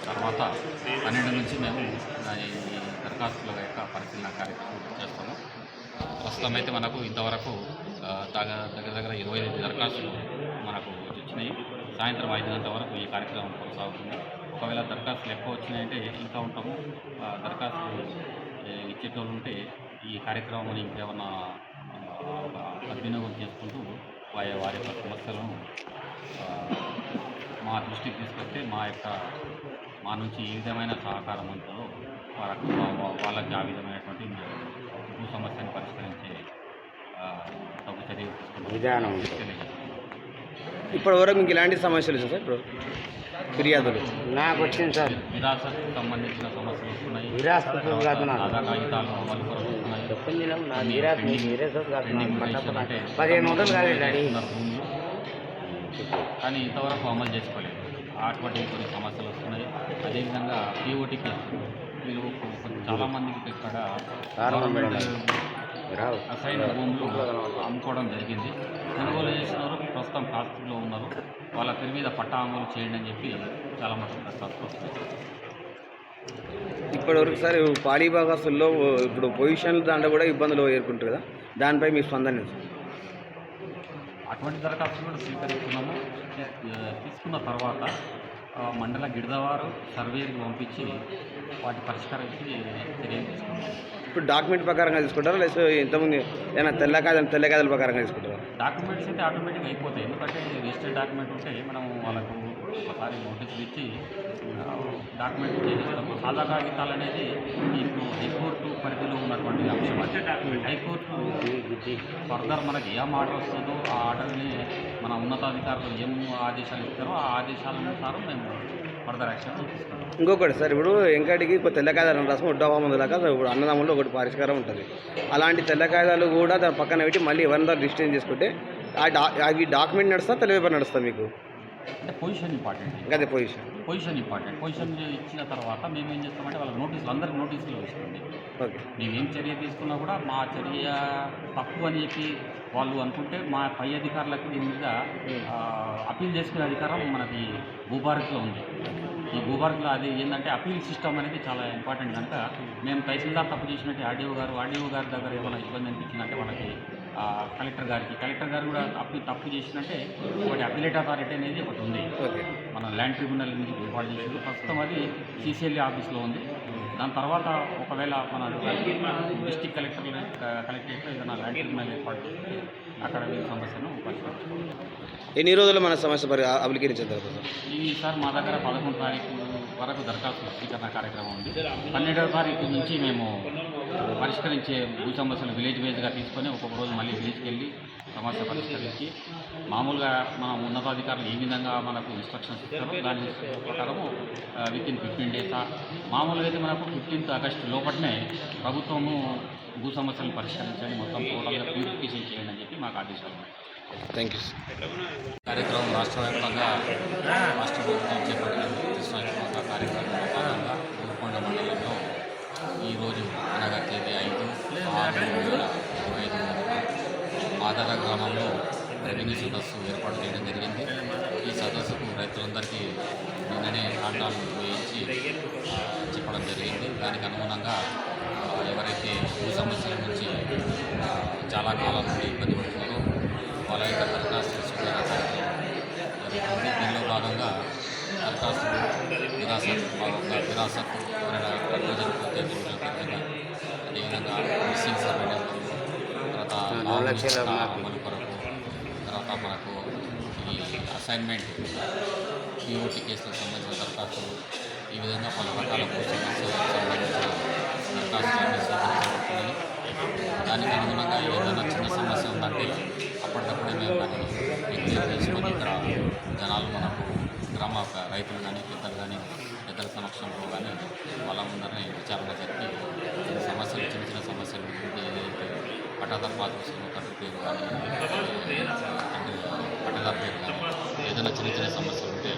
తర్వాత 12 నుంచి మేము ఈ దరఖాస్తుల యొక్క పరిశీలన కార్యక్రమం చేస్తాము. ప్రస్తుతం అయితే మనకు ఇంతవరకు దగ్గర 25 దరఖాస్తులు మనకు వచ్చినాయి. సాయంత్రం 5 గంటల వరకు ఈ కార్యక్రమం కొనసాగుతుంది. ఒకవేళ దరఖాస్తులు ఎక్కువ వచ్చినాయంటే ఇంకా ఉంటాము. దరఖాస్తులు ఇచ్చేటోళ్ళు ఉంటే ఈ కార్యక్రమాన్ని ఇంకేమన్నా సద్వినియోగం చేసుకుంటూ వారి యొక్క సమస్యలను మా దృష్టికి తీసుకొస్తే మా నుంచి ఏ విధమైన సహకారం ఉంటుందో వాళ్ళకి ఆ విధమైనటువంటి భూ సమస్యను పరిష్కరించే తగు చర్యలు విధానం ఇప్పటివరకు మీకు ఇలాంటి సమస్యలు సార్? ఇప్పుడు ఫిర్యాదులు నాకు వచ్చింది సార్. విరాసత్కు సంబంధించిన సమస్యలు వస్తున్నాయి. ఆధార్ కాగితాలు అమలు కొరకు వస్తున్నాయి. 15 కానీ ఇంతవరకు అమలు చేసుకోలేదు. అటువంటి కొన్ని సమస్యలు వస్తున్నాయి. అదేవిధంగా పిఓటికి వీళ్ళు చాలామందికి ఇక్కడ అసైన్ భూములు అమ్ముకోవడం జరిగింది. కొనుగోలు చేసిన వారు ప్రస్తుతం కాస్ట్లో ఉన్నారు. వాళ్ళ పేరు మీద పట్టా అమలు చేయండి అని చెప్పి చాలా మటుకు దరఖాస్తు వస్తుంది. ఇప్పటివరకు సార్ పాడి భాగస్తుల్లో ఇప్పుడు పొజిషన్లు దాంట్లో కూడా ఇబ్బందులు ఎదుర్కొంటారు కదా, దానిపై మీ స్పందన? అటువంటి దరఖాస్తులు కూడా స్వీకరిస్తున్నాము. తీసుకున్న తర్వాత మండల గిడదవారు సర్వేకి పంపించి వాటి పరిష్కారానికి చర్యలు తీసుకుంటాం. ఇప్పుడు డాక్యుమెంట్ ప్రకారంగా తీసుకుంటారా లేదా ఇంతకుముందు ఏదైనా తెల్లకాయల ప్రకారంగా తీసుకుంటారా? డాక్యుమెంట్స్ అయితే ఆటోమేటిక్గా అయిపోతాయి. ఎందుకంటే రిజిస్టర్డ్ డాక్యుమెంట్ ఉంటే మనం వాళ్ళకు ఒకసారి నోటీసులు ఇచ్చి డాక్యుమెంట్ చేసేస్తాము. సాదా కాగితాలు అనేది ఇప్పుడు హైకోర్టు పరిధిలో ఉన్నటువంటి అంశం. అంటే హైకోర్టు ఫర్దర్ మనకి ఏం ఆర్డర్ వస్తుందో ఆ ఆర్డర్ని మన ఉన్నతాధికారులు ఏం ఆదేశాలు ఇస్తారో ఆ ఆదేశాలనుసారం మేము ఫర్దర్ యాక్షన్ తీసుకుంటాం. ఇంకొకటి సార్, ఇప్పుడు ఎంకటికి తెల్ల కాగితాలు రాసుకుని ఉడ్డాబామంది దాకా ఇప్పుడు అన్నదమ్ముల్లో ఒకటి పరిష్కారం ఉంటుంది. అలాంటి తెల్ల కాగితాలు కూడా దాని పక్కన పెట్టి మళ్ళీ ఎవరిని రిజిస్ట్రేషన్ చేసుకుంటే అవి డాక్యుమెంట్ నడుస్తా తెలియపడి నడుస్తా మీకు? అంటే పొజిషన్ ఇంపార్టెంట్. అదే పొజిషన్ ఇంపార్టెంట్. పొజిషన్ ఇచ్చిన తర్వాత మేము ఏం చేస్తామంటే వాళ్ళకి నోటీసులు, అందరికి నోటీసులు ఇస్తుంది. ఓకే, మేమేం చర్య తీసుకున్నా కూడా మా చర్య తప్పు అని చెప్పి వాళ్ళు అనుకుంటే మా పై అధికారులకు దీని మీద అప్పీల్ చేసుకునే అధికారం మనకి భూభారత్లో ఉంది. ఈ భూభారత్లో అది ఏంటంటే అప్పీల్ సిస్టమ్ అనేది చాలా ఇంపార్టెంట్ కనుక మేము తహసీల్దార్ తప్పు చేసినట్టు ఆర్డీఓ గారి దగ్గర ఏమైనా ఇబ్బంది అనిపించిందంటే మనకి కలెక్టర్ గారు కూడా తప్పు చేసినట్టే ఒకటి అపిలేట్ అథారిటీ అనేది ఒకటి ఉంది. మన ల్యాండ్ ట్రిబ్యునల్ నుంచి ఏర్పాటు చేసింది. ప్రస్తుతం అది సిసిఎల్ఏ ఆఫీస్లో ఉంది. దాని తర్వాత ఒకవేళ మన డిస్టిక్ కలెక్టరేట్లో ఏదైనా ల్యాండ్ ట్రిబ్యునల్ ఏర్పాటు చేస్తే అక్కడ వీళ్ళ సమస్యను పరిష్కరించుకోవాలి. ఎన్ని రోజుల్లో మన సమస్య అప్లికేషన్ జరుగుతుంది? ఈసారి మా దగ్గర 11వ తారీఖు వరకు దరఖాస్తు స్వీకరణ కార్యక్రమం ఉంది. 12వ తారీఖు నుంచి మేము పరిష్కరించే భూ సమస్యలు విలేజ్ వైజ్గా తీసుకొని ఒక్కొక్క రోజు మళ్ళీ విలేజ్కి వెళ్ళి సమస్య పరిష్కరించి మామూలుగా మన ఉన్నతాధికారులు ఏ విధంగా మనకు ఇన్స్ట్రక్షన్స్ ఇస్తారో దాని ప్రకారము వితిన్ 15 days మామూలుగా అయితే మనకు 15th ఆగస్టు లోపలనే ప్రభుత్వము భూ సమస్యలను పరిష్కరించండి, మొత్తం టోటల్గా ప్యూరిఫికేషన్ చేయండి అని చెప్పి మాకు ఆదేశాలు ఉన్నాయి. Thank you. కార్యక్రమం రాష్ట్ర వ్యాప్తంగా రాష్ట్ర ప్రభుత్వం చేపట్టిన కృష్ణా కార్యక్రమంలో భాగంగా ఊరుకొండ మండలంలో ఈరోజు అనగా తేదీ 5/6/2025 ఆధార గ్రామంలో రెవెన్యూ సదస్సు ఏర్పాటు చేయడం జరిగింది. ఈ సదస్సుకు రైతులందరికీ నిన్ననే కాంటాలు వేయించి చెప్పడం జరిగింది. దానికి అనుగుణంగా ఎవరైతే భూ సమస్యల గురించి చాలా కాలం నుండి ఇబ్బంది పడుతున్నారో వాళ్ళ యొక్క దరఖాస్తులు స్వీకరించడం జరుగుతుంది. దీనిలో భాగంగా దరఖాస్తులు విరాసత్ ఎవరైనా తక్కువ జరిగిపోతే నిధుల కింద, అదేవిధంగా మిస్సింగ్ సర్వే నెంబర్లు, తర్వాత అమలు కొరకు, తర్వాత మనకు ఈ అసైన్మెంట్ పిఓటి కేసులకు సంబంధించిన దరఖాస్తులు, ఈ విధంగా పలు రకాల భూ సమస్యలకు సంబంధించిన దరఖాస్తులన్నీ స్వీకరించబడుతున్నాయి. దానికి అనుగుణంగా ఏదైనా చిన్న సమస్య ఉందంటే అప్పటికప్పుడే మేము దాన్ని డిక్లేర్ చేసుకొని ఇక్కడ జనాలు మనకు గ్రామ రైతులు కానీ పెద్దల సమక్షంలో కానీ వాళ్ళ ముందరనే విచారణ జరిపి సమస్యలు చిన్న చిన్న సమస్యలు ఏదైతే పట్టాదారు పాత్ర తండ్రి పేరు కానీ పట్టదారు పేరు కానీ ఏదైనా చిన్న చిన్న సమస్యలు ఉంటే